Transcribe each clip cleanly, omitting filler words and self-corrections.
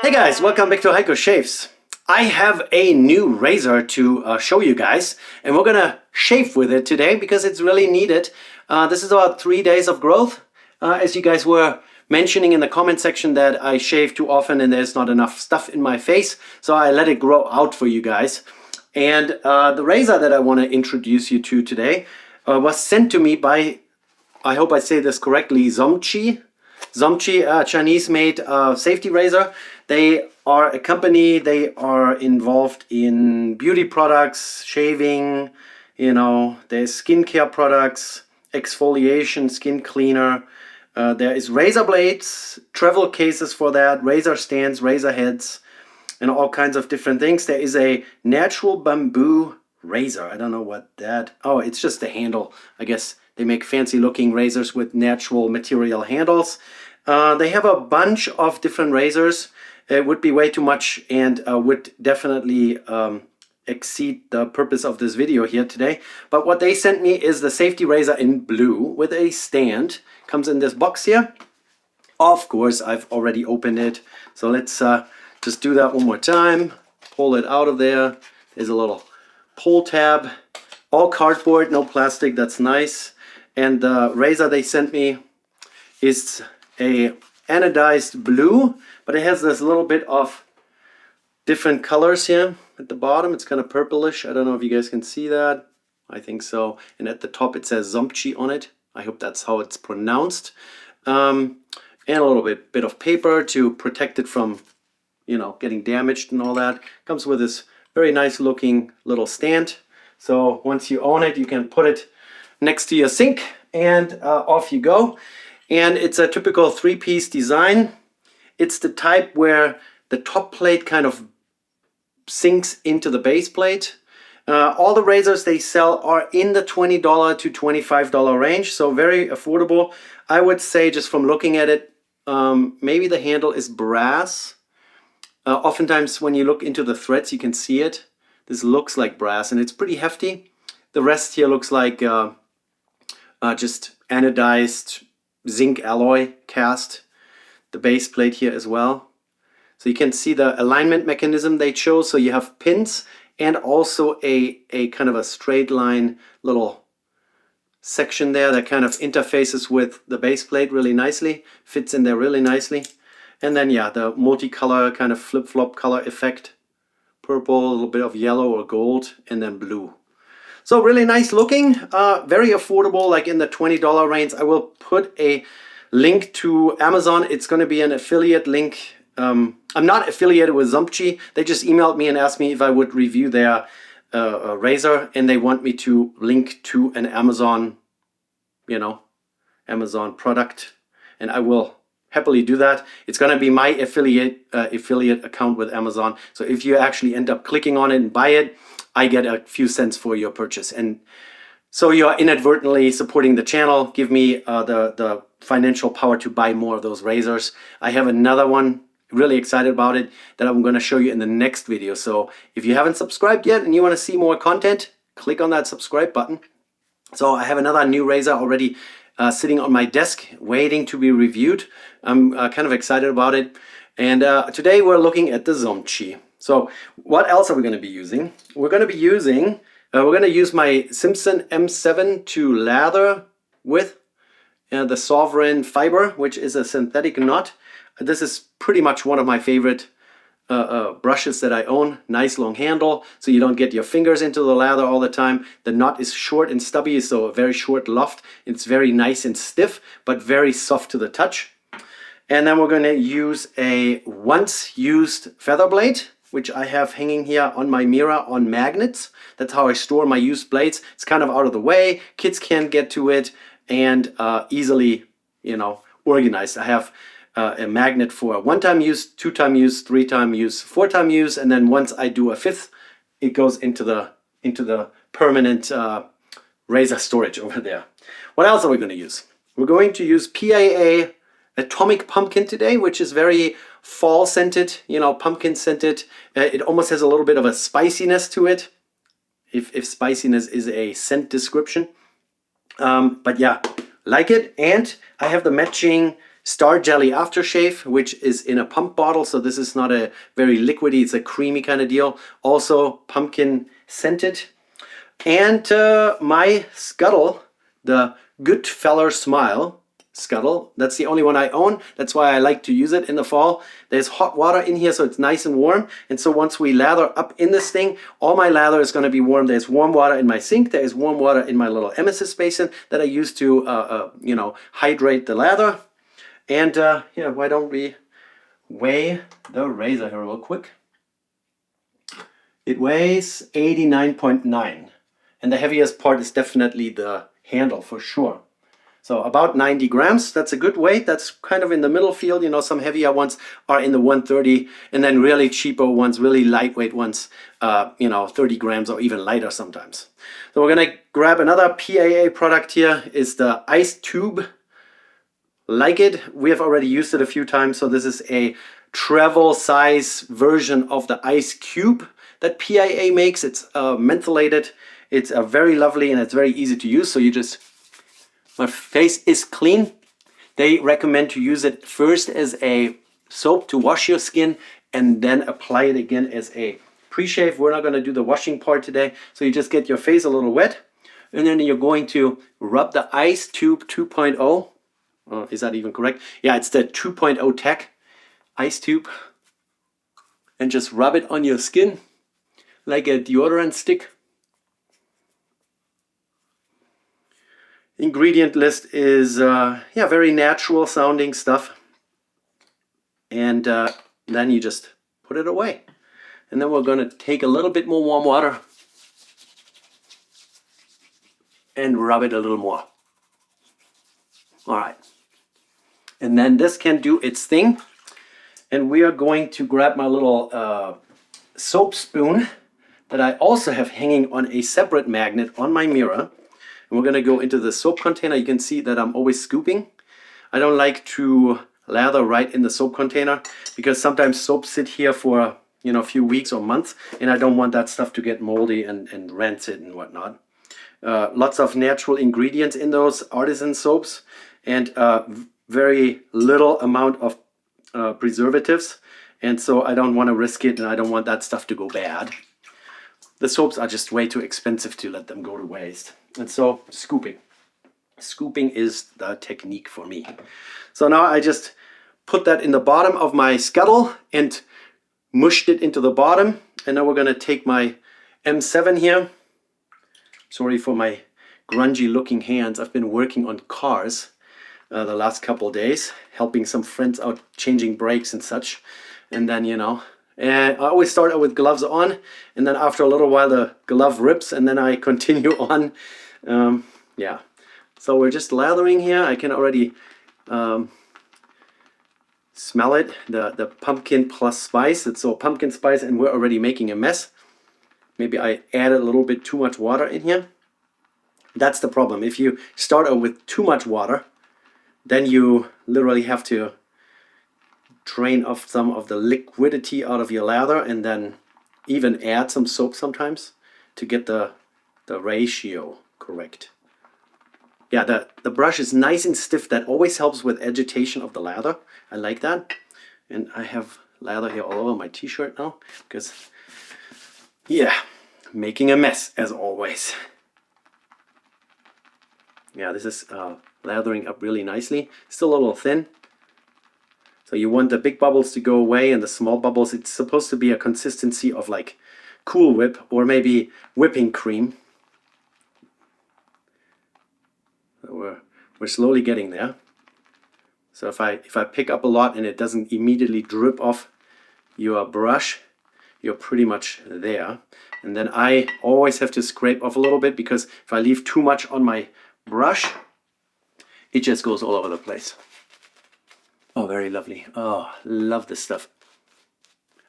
Hey guys, welcome back to Heiko Shaves. I have a new razor to show you guys, and we're gonna shave with it today because it's really needed. This is about 3 days of growth. As you guys were mentioning in the comment section that I shave too often and there's not enough stuff in my face, so I let it grow out for you guys. And the razor that I want to introduce you to today was sent to me by, I hope I say this correctly, Zomchi. Zomchi, Chinese-made safety razor. They are a company, they are involved in beauty products, shaving, there's skincare products, exfoliation, skin cleaner. There is razor blades, travel cases for that, razor stands, razor heads, and all kinds of different things. There is a natural bamboo razor. I don't know what that... Oh, it's just a handle. I guess they make fancy looking razors with natural material handles. They have a bunch of different razors. It would be way too much and would definitely exceed the purpose of this video here today. But what they sent me is the safety razor in blue with a stand. Comes in this box here. Of course, I've already opened it. So let's just do that one more time. Pull it out of there. There's a little pull tab. All cardboard, no plastic. That's nice. And the razor they sent me is a anodized blue, but it has this little bit of different colors here at the bottom. It's kind of purplish. I don't know if you guys can see that. I think so. And at the top it says Zomchi on it. I hope that's how it's pronounced. And a little bit of paper to protect it from, getting damaged and all that. Comes with this very nice looking little stand. So once you own it, you can put it next to your sink and off you go. And it's a typical three-piece design. It's the type where the top plate kind of sinks into the base plate. All the razors they sell are in the $20 to $25 range, so very affordable. I would say, just from looking at it, maybe the handle is brass. Oftentimes when you look into the threads you can see it. This looks like brass and it's pretty hefty. The rest here looks like just anodized zinc alloy cast. The base plate here as well. So you can see the alignment mechanism they chose. So you have pins and also a kind of a straight line little section there that kind of interfaces with the base plate really nicely. Fits in there really nicely. And then yeah, the multicolor kind of flip-flop color effect. Purple, a little bit of yellow or gold, and then blue. So really nice looking, very affordable, like in the $20 range. I will put a link to Amazon. It's going to be an affiliate link. I'm not affiliated with Zomchi. They just emailed me and asked me if I would review their razor, and they want me to link to an Amazon, Amazon product, and I will happily do that. It's going to be my affiliate account with Amazon. So if you actually end up clicking on it and buy it, I get a few cents for your purchase. And so you're inadvertently supporting the channel. Give me the financial power to buy more of those razors. I have another one, really excited about it, that I'm going to show you in the next video. So if you haven't subscribed yet and you want to see more content, click on that subscribe button. So I have another new razor already sitting on my desk waiting to be reviewed. I'm kind of excited about it. And today we're looking at the Zomchi. So what else are we going to be using? We're going to use my Simpson M7 to lather with the Sovereign fiber, which is a synthetic knot. This is pretty much one of my favorite brushes that I own. Nice long handle, so you don't get your fingers into the lather all the time. The knot is short and stubby, so a very short loft. It's very nice and stiff, but very soft to the touch. And then we're going to use a once used feather blade, which I have hanging here on my mirror on magnets. That's how I store my used blades. It's kind of out of the way. Kids can't get to it, and easily, organized. I have a magnet for one-time use, two-time use, three-time use, four-time use, and then once I do a fifth, it goes into the permanent razor storage over there. What else are we going to use? We're going to use PAA Atomic Pumpkin today, which is very fall scented, pumpkin scented. It almost has a little bit of a spiciness to it, if spiciness is a scent description. But yeah, like it. And I have the matching Star Jelly Aftershave, which is in a pump bottle, so this is not a very liquidy, it's a creamy kind of deal. Also pumpkin scented. And my Scuttle, the Good Feller Smile Scuttle. That's the only one I own. That's why I like to use it in the fall. There's hot water in here, so it's nice and warm. And so once we lather up in this thing, all my lather is going to be warm. There's warm water in my sink. There is warm water in my little emesis basin that I use to, you know, hydrate the lather. And yeah, why don't we weigh the razor here real quick. It weighs 89.9. And the heaviest part is definitely the handle for sure. So about 90 grams, that's a good weight. That's kind of in the middle field. You know, some heavier ones are in the 130, and then really cheaper ones, really lightweight ones, you know, 30 grams or even lighter sometimes. So we're gonna grab another PAA product here. Is the Ice Tube. Like it, we have already used it a few times. So this is a travel size version of the Ice Cube that PAA makes. It's mentholated. It's very lovely and it's very easy to use. So you just, my face is clean. They recommend to use it first as a soap to wash your skin and then apply it again as a pre-shave. We're not going to do the washing part today. So you just get your face a little wet and then you're going to rub the Ice Tube 2.0. Is that even correct? Yeah, it's the 2.0 tech Ice Tube. And just rub it on your skin like a deodorant stick. Ingredient list is yeah, very natural sounding stuff. And then you just put it away. And then we're going to take a little bit more warm water and rub it a little more. All right. And then this can do its thing. And we are going to grab my little soap spoon that I also have hanging on a separate magnet on my mirror. And we're going to go into the soap container. You can see that I'm always scooping. I don't like to lather right in the soap container because sometimes soaps sit here for, you know, a few weeks or months, and I don't want that stuff to get moldy and rancid and whatnot. Lots of natural ingredients in those artisan soaps and very little amount of preservatives, and so I don't want to risk it and I don't want that stuff to go bad. The soaps are just way too expensive to let them go to waste. And so scooping. Scooping is the technique for me. So now I just put that in the bottom of my Scuttle and mushed it into the bottom. And now we're going to take my M7 here. Sorry for my grungy looking hands. I've been working on cars the last couple of days, helping some friends out changing brakes and such. And then, you know, and I always start out with gloves on, and then after a little while the glove rips, and then I continue on. Yeah, so we're just lathering here. I can already smell it, the pumpkin plus spice. It's all pumpkin spice, and we're already making a mess. Maybe I added a little bit too much water in here. That's the problem. If you start out with too much water, then you literally have to drain off some of the liquidity out of your lather and then even add some soap sometimes to get the ratio correct. Yeah, the brush is nice and stiff. That always helps with agitation of the lather. I like that. And I have lather here all over my t-shirt now because, yeah, making a mess as always. Yeah, this is lathering up really nicely. Still a little thin. So you want the big bubbles to go away and the small bubbles, it's supposed to be a consistency of like Cool Whip or maybe whipping cream. We're slowly getting there. So if I pick up a lot and it doesn't immediately drip off your brush, you're pretty much there. And then I always have to scrape off a little bit because if I leave too much on my brush, it just goes all over the place. Oh, very lovely. Oh, love this stuff.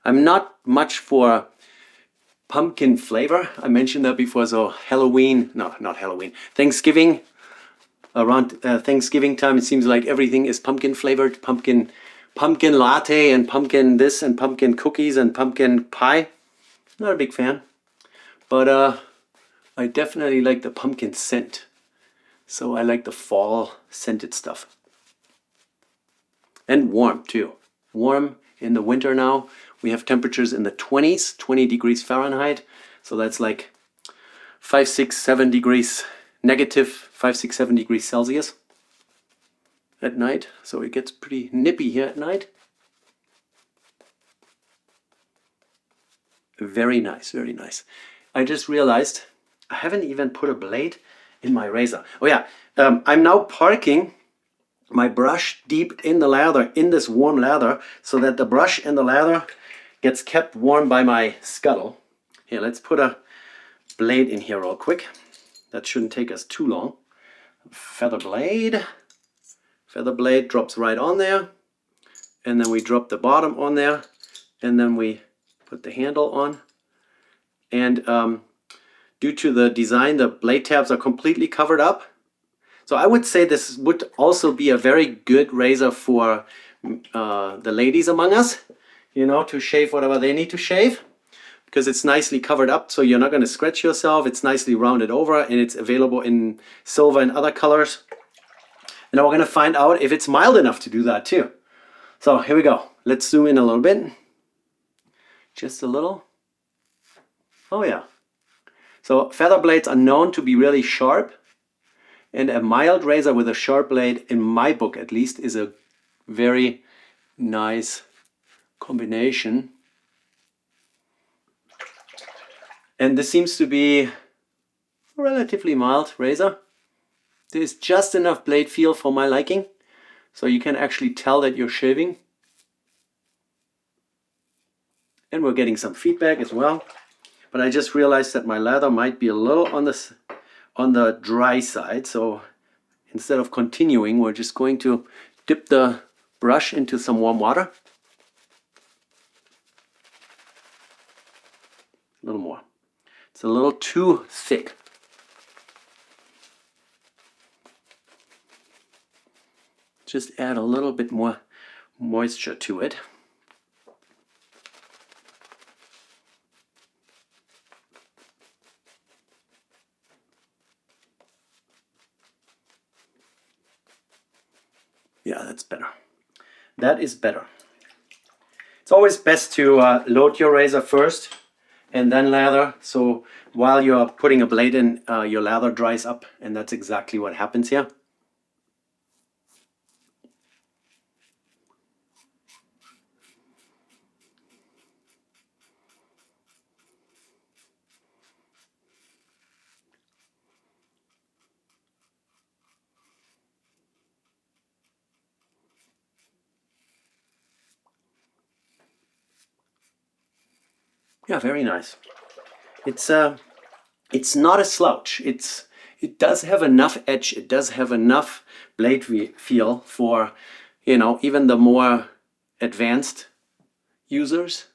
I'm not much for pumpkin flavor. I mentioned that before. So Halloween, no, not Halloween, Thanksgiving. Around Thanksgiving time, it seems like everything is pumpkin flavored. Pumpkin latte and pumpkin this and pumpkin cookies and pumpkin pie. Not a big fan. But I definitely like the pumpkin scent. So I like the fall scented stuff. And warm too. Warm in the winter now. We have temperatures in the 20s, 20 degrees Fahrenheit. So that's like 5, 6, 7 degrees negative, 5, 6, 7 degrees Celsius at night. So it gets pretty nippy here at night. Very nice, very nice. I just realized I haven't even put a blade in my razor. Oh yeah, I'm now parking my brush deep in the lather, in this warm lather, so that the brush and the lather gets kept warm by my scuttle. Here, let's put a blade in here real quick. That shouldn't take us too long. Feather blade. Feather blade drops right on there. And then we drop the bottom on there. And then we put the handle on. And due to the design, the blade tabs are completely covered up. So I would say this would also be a very good razor for the ladies among us, you know, to shave whatever they need to shave, because it's nicely covered up, so you're not going to scratch yourself. It's nicely rounded over, and it's available in silver and other colors. And now we're going to find out if it's mild enough to do that too. So here we go. Let's zoom in a little bit. Just a little. Oh yeah. So feather blades are known to be really sharp. And a mild razor with a sharp blade, in my book at least, is a very nice combination. And this seems to be a relatively mild razor. There's just enough blade feel for my liking, so you can actually tell that you're shaving. And we're getting some feedback as well. But I just realized that my lather might be a little on the dry side, so instead of continuing, we're just going to dip the brush into some warm water. A little more. It's a little too thick. Just add a little bit more moisture to it. Yeah, that's better. That is better. It's always best to load your razor first and then lather. So while you're putting a blade in, your lather dries up, and that's exactly what happens here. Yeah, very nice. It's not a slouch. It does have enough edge. It does have enough blade feel for, you know, even the more advanced users.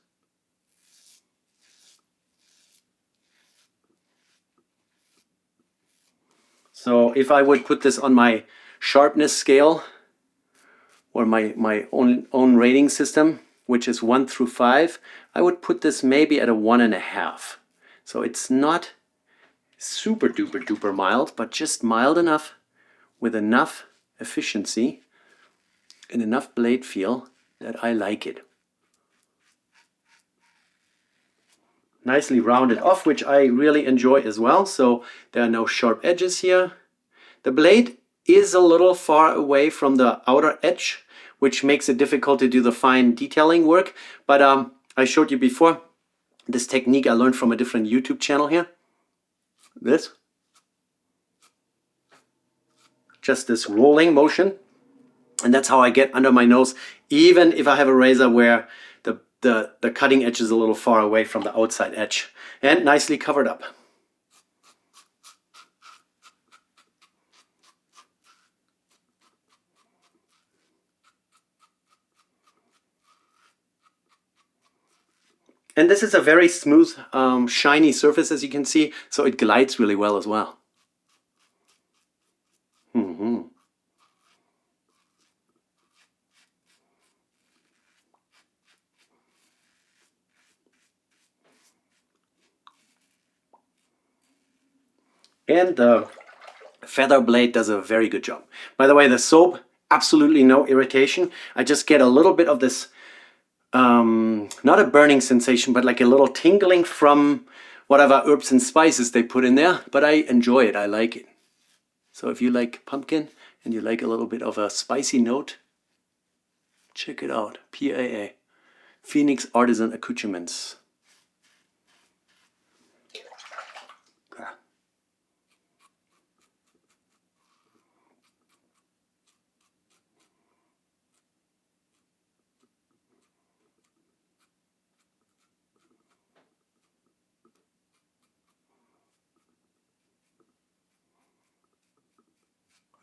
So if I would put this on my sharpness scale or my own rating system, which is 1 through 5, I would put this maybe at a 1.5. So it's not super duper duper mild, but just mild enough with enough efficiency and enough blade feel that I like it. Nicely rounded off, which I really enjoy as well. So there are no sharp edges here. The blade is a little far away from the outer edge, which makes it difficult to do the fine detailing work. But I showed you before, this technique I learned from a different YouTube channel here. Just this rolling motion. And that's how I get under my nose, even if I have a razor where the cutting edge is a little far away from the outside edge. And nicely covered up. And this is a very smooth, shiny surface, as you can see, so it glides really well as well. And the feather blade does a very good job. By the way, the soap absolutely no irritation. I just get a little bit of this, not a burning sensation, but like a little tingling from whatever herbs and spices they put in there. But I enjoy it, I like it. So if you like pumpkin and you like a little bit of a spicy note, check it out. PAA, Phoenix Artisan Accoutrements.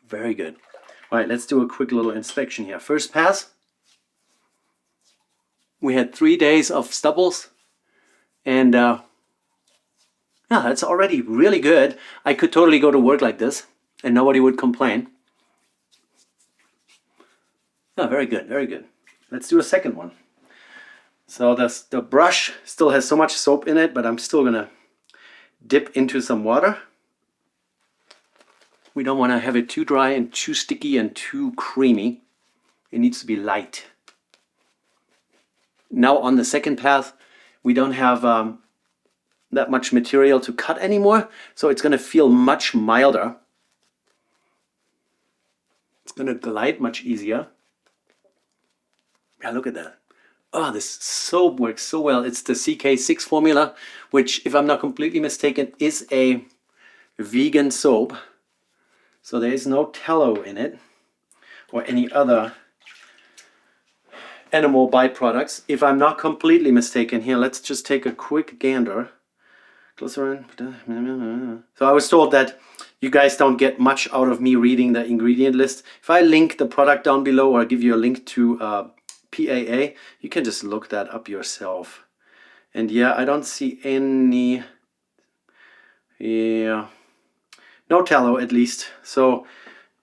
Very good. All right, let's do a quick little inspection here. First pass, we had 3 days of stubbles, and yeah, that's already really good. I could totally go to work like this, and nobody would complain. Yeah, very good, very good. Let's do a second one. So the brush still has so much soap in it, but I'm still gonna dip into some water. We don't want to have it too dry and too sticky and too creamy. It needs to be light. Now on the second pass, we don't have that much material to cut anymore, so it's going to feel much milder. It's going to glide much easier. Yeah, look at that. Oh, this soap works so well. It's the CK6 formula, which, if I'm not completely mistaken, is a vegan soap. So there is no tallow in it or any other animal byproducts. If I'm not completely mistaken here, let's just take a quick gander. Glycerin. So I was told that you guys don't get much out of me reading the ingredient list. If I link the product down below or give you a link to PAA, you can just look that up yourself. And yeah, I don't see any... Yeah... No tallow, at least. So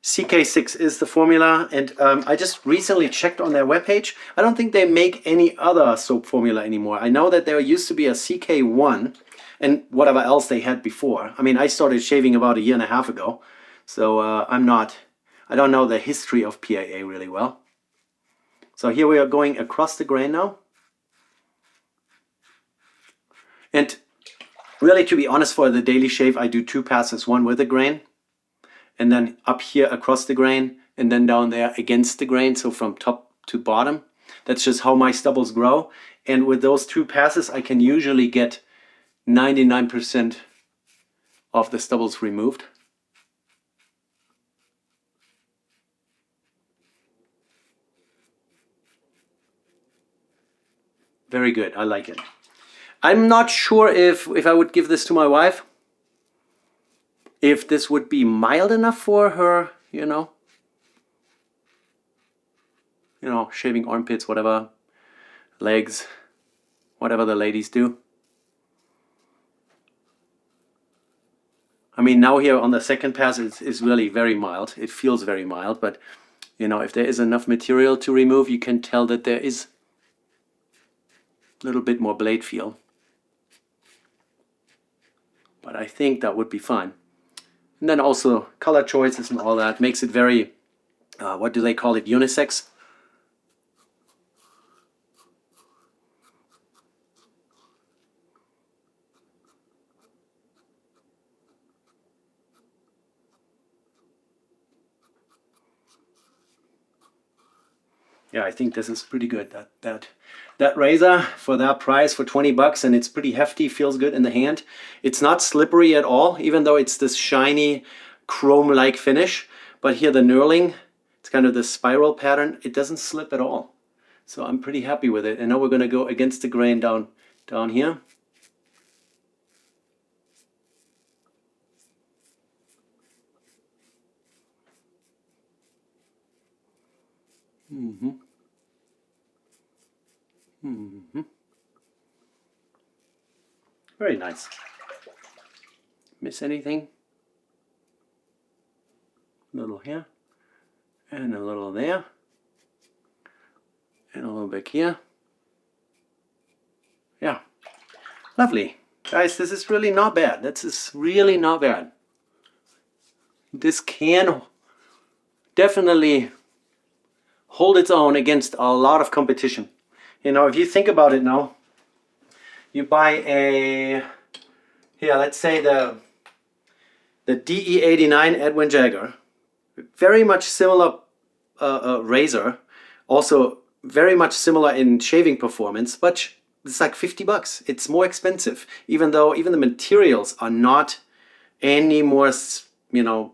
CK6 is the formula, and I just recently checked on their webpage. I don't think they make any other soap formula anymore. I know that there used to be a CK1 and whatever else they had before. I mean, I started shaving about 1.5 years ago, so I don't know the history of PAA really well. So here we are going across the grain now. And really, to be honest, for the daily shave, I do 2 passes, one with the grain, and then up here across the grain, and then down there against the grain, so from top to bottom. That's just how my stubbles grow. And with those 2 passes, I can usually get 99% of the stubbles removed. Very good, I like it. I'm not sure if I would give this to my wife, if this would be mild enough for her, you know, shaving armpits, whatever, legs, whatever the ladies do. I mean, now here on the second pass, it's really very mild. It feels very mild, but, if there is enough material to remove, you can tell that there is a little bit more blade feel. But I think that would be fine. And then also color choices and all that makes it very, what do they call it, unisex? Yeah, I think this is pretty good. That razor for that price, for 20 bucks, and it's pretty hefty, feels good in the hand. It's not slippery at all, even though it's this shiny chrome-like finish. But here the knurling, it's kind of the spiral pattern, it doesn't slip at all. So I'm pretty happy with it. And now we're going to go against the grain down here. Mm-hmm. Mm-hmm. Very nice. Miss anything? A little here, and a little there, and a little bit here. Yeah, lovely. Guys, this is really not bad. This is really not bad. This can definitely hold its own against a lot of competition. You know, if you think about it now, you buy a, here, let's say the DE89 Edwin Jagger, very much similar razor, also very much similar in shaving performance, but it's like 50 bucks. It's more expensive, even though even the materials are not any more, you know,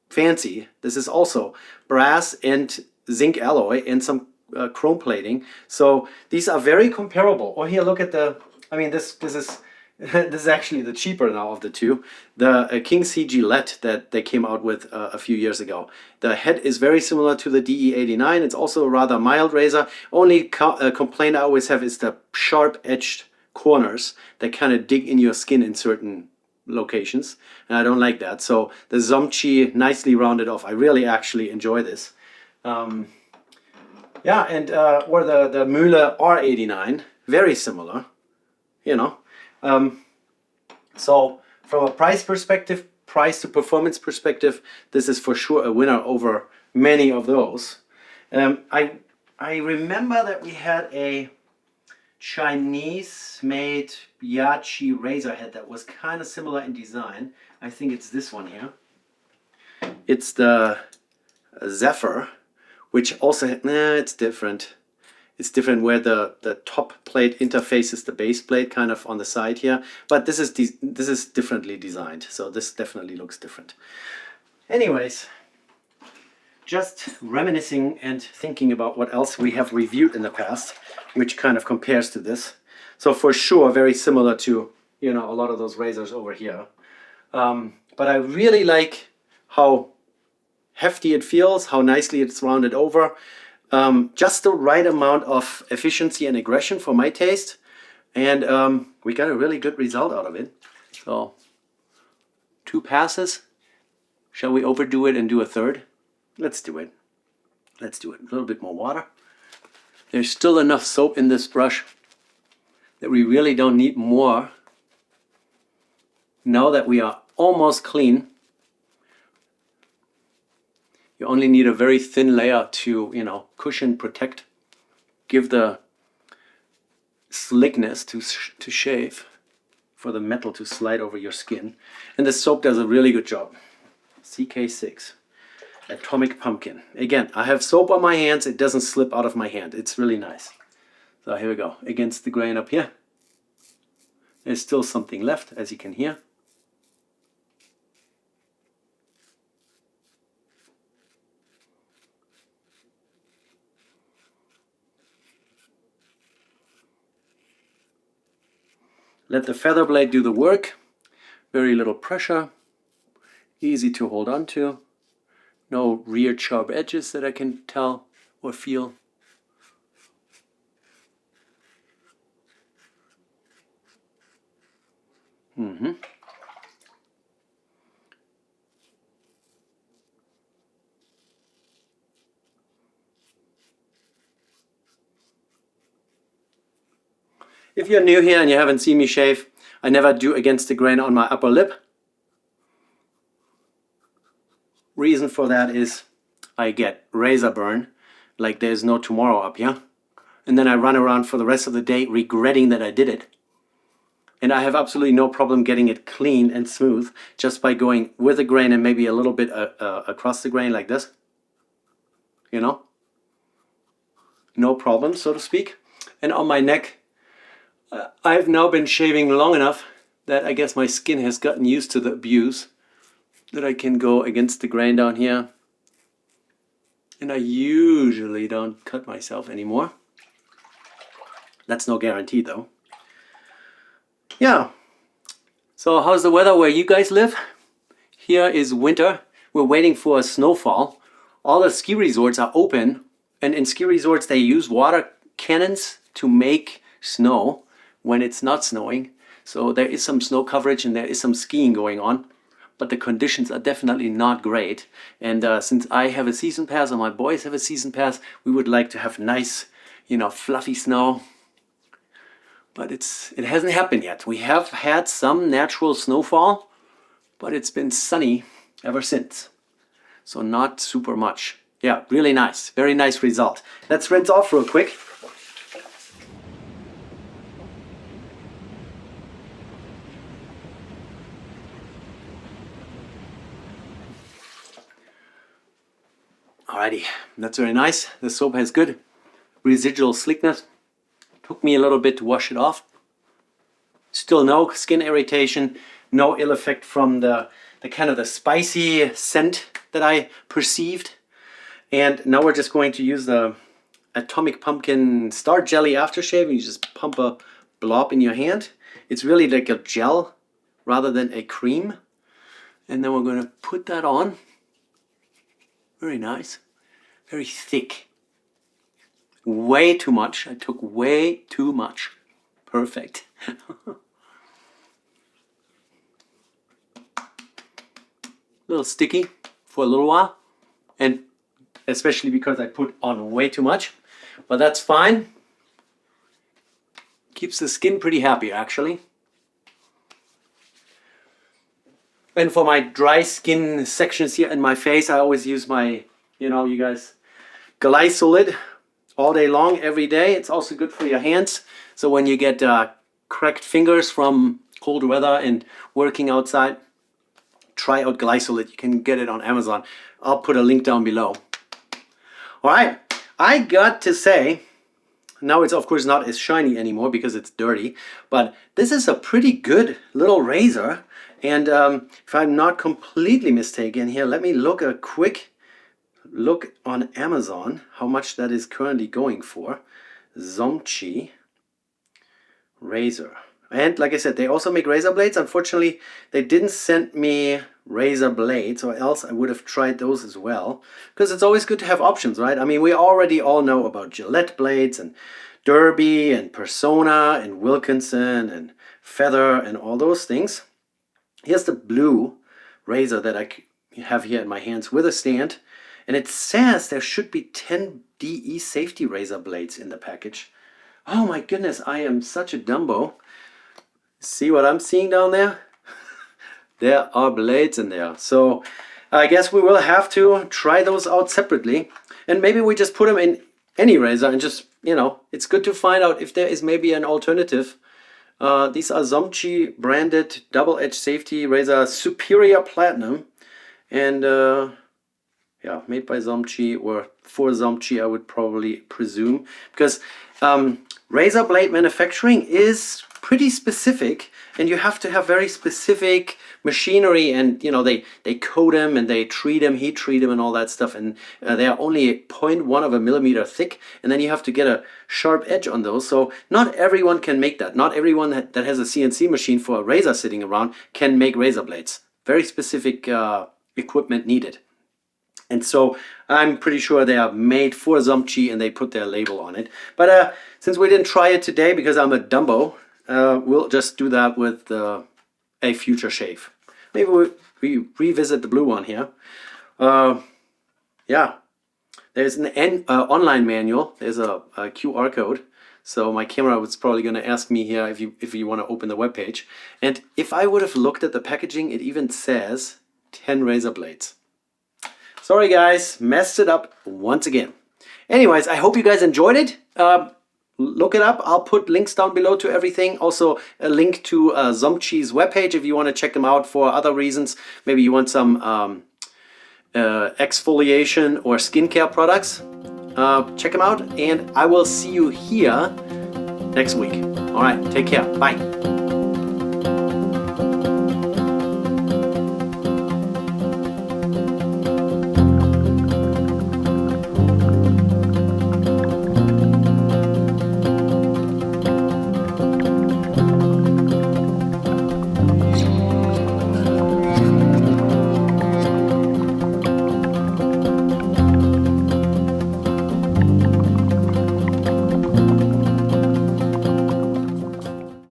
fancy. This is also brass and zinc alloy and some chrome plating. So these are very comparable. Or here, look at the, I mean, this is this is actually the cheaper now of the two. The King C Gillette that they came out with a few years ago. The head is very similar to the DE89. It's also a rather mild razor. Only complaint I always have is the sharp-edged corners that kind of dig in your skin in certain locations, and I don't like that. So the Zomchi, nicely rounded off. I really actually enjoy this. Yeah, and or the Mühle R89, very similar, you know. So from a price perspective, price to performance perspective, this is for sure a winner over many of those. I remember that we had a Chinese-made Yachi razor head that was kind of similar in design. I think it's this one here. It's the Zephyr, which also, it's different. It's different where the top plate interfaces the base plate kind of on the side here. But this is differently designed, so this definitely looks different. Anyways, just reminiscing and thinking about what else we have reviewed in the past, which kind of compares to this. So for sure, very similar to, you know, a lot of those razors over here. But I really like how hefty it feels, how nicely it's rounded over. Just the right amount of efficiency and aggression for my taste. And we got a really good result out of it. So 2 passes. Shall we overdo it and do a third? Let's do it. Let's do it. A little bit more water. There's still enough soap in this brush that we really don't need more. Now that we are almost clean, you only need a very thin layer to, you know, cushion, protect, give the slickness to shave, for the metal to slide over your skin. And the soap does a really good job. CK6. Atomic Pumpkin. Again, I have soap on my hands. It doesn't slip out of my hand. It's really nice. So here we go. Against the grain up here. There's still something left, as you can hear. Let the feather blade do the work. Very little pressure. Easy to hold on to. No rear sharp edges that I can tell or feel. If you're new here and you haven't seen me shave, I never do against the grain on my upper lip. Reason for that is I get razor burn like there's no tomorrow up here. And then I run around for the rest of the day regretting that I did it. And I have absolutely no problem getting it clean and smooth just by going with the grain and maybe a little bit across the grain like this. You know? No problem, so to speak. And on my neck, I've now been shaving long enough that I guess my skin has gotten used to the abuse, that I can go against the grain down here. And I usually don't cut myself anymore. That's no guarantee though. Yeah. So how's the weather where you guys live? Here is winter. We're waiting for a snowfall. All the ski resorts are open, and in ski resorts they use water cannons to make snow when it's not snowing. So there is some snow coverage and there is some skiing going on, but the conditions are definitely not great. And since I have a season pass and my boys have a season pass, we would like to have nice, you know, fluffy snow. But it hasn't happened yet. We have had some natural snowfall, but it's been sunny ever since. So not super much. Yeah, really nice. Very nice result. Let's rinse off real quick. Alrighty, that's very nice. The soap has good residual slickness. Took me a little bit to wash it off. Still no skin irritation, no ill effect from the kind of the spicy scent that I perceived. And now we're just going to use the Atomic Pumpkin Star Jelly Aftershave. You just pump a blob in your hand. It's really like a gel rather than a cream. And then we're going to put that on. Very nice. Very thick. Way too much. I took way too much. Perfect. A little sticky for a little while. And especially because I put on way too much. But that's fine. Keeps the skin pretty happy actually. And for my dry skin sections here in my face, I always use my, you guys, glycolid all day long, every day. It's also good for your hands. So when you get cracked fingers from cold weather and working outside, try out glycolid. You can get it on Amazon. I'll put a link down below. All right, I got to say, now it's of course not as shiny anymore because it's dirty, but this is a pretty good little razor. And if I'm not completely mistaken here, let me look a quick look on Amazon, how much that is currently going for. Zomchi razor. And like I said, they also make razor blades. Unfortunately, they didn't send me razor blades, or else I would have tried those as well. Because it's always good to have options, right? I mean, we already all know about Gillette blades and Derby and Persona and Wilkinson and Feather and all those things. Here's the blue razor that I have here in my hands with a stand. And it says there should be 10 DE safety razor blades in the package. Oh my goodness, I am such a Dumbo. See what I'm seeing down there? There are blades in there. So I guess we will have to try those out separately. And maybe we just put them in any razor and just, it's good to find out if there is maybe an alternative. These are Zomchi branded double-edged safety razor Superior Platinum. And yeah, made by Zomchi or for Zomchi, I would probably presume. Because razor blade manufacturing is pretty specific, and you have to have very specific machinery, and they coat them and they treat them, heat treat them and all that stuff, and they are only 0.1 of a millimeter thick, and then you have to get a sharp edge on those. So not everyone can make that. Not everyone that has a CNC machine for a razor sitting around can make razor blades. Very specific equipment needed. And so I'm pretty sure they are made for Zomchi and they put their label on it. But since we didn't try it today because I'm a Dumbo, we'll just do that with a future shave. Maybe we revisit the blue one here. Yeah, there's an online manual. There's a QR code. So my camera was probably going to ask me here if you want to open the web page. And if I would have looked at the packaging, it even says 10 razor blades. Sorry guys, messed it up once again. Anyways, I hope you guys enjoyed it. Look it up. I'll put links down below to everything. Also a link to Zomchi's webpage if you want to check them out for other reasons. Maybe you want some exfoliation or skincare products. Check them out, and I will see you here next week. All right, take care. Bye.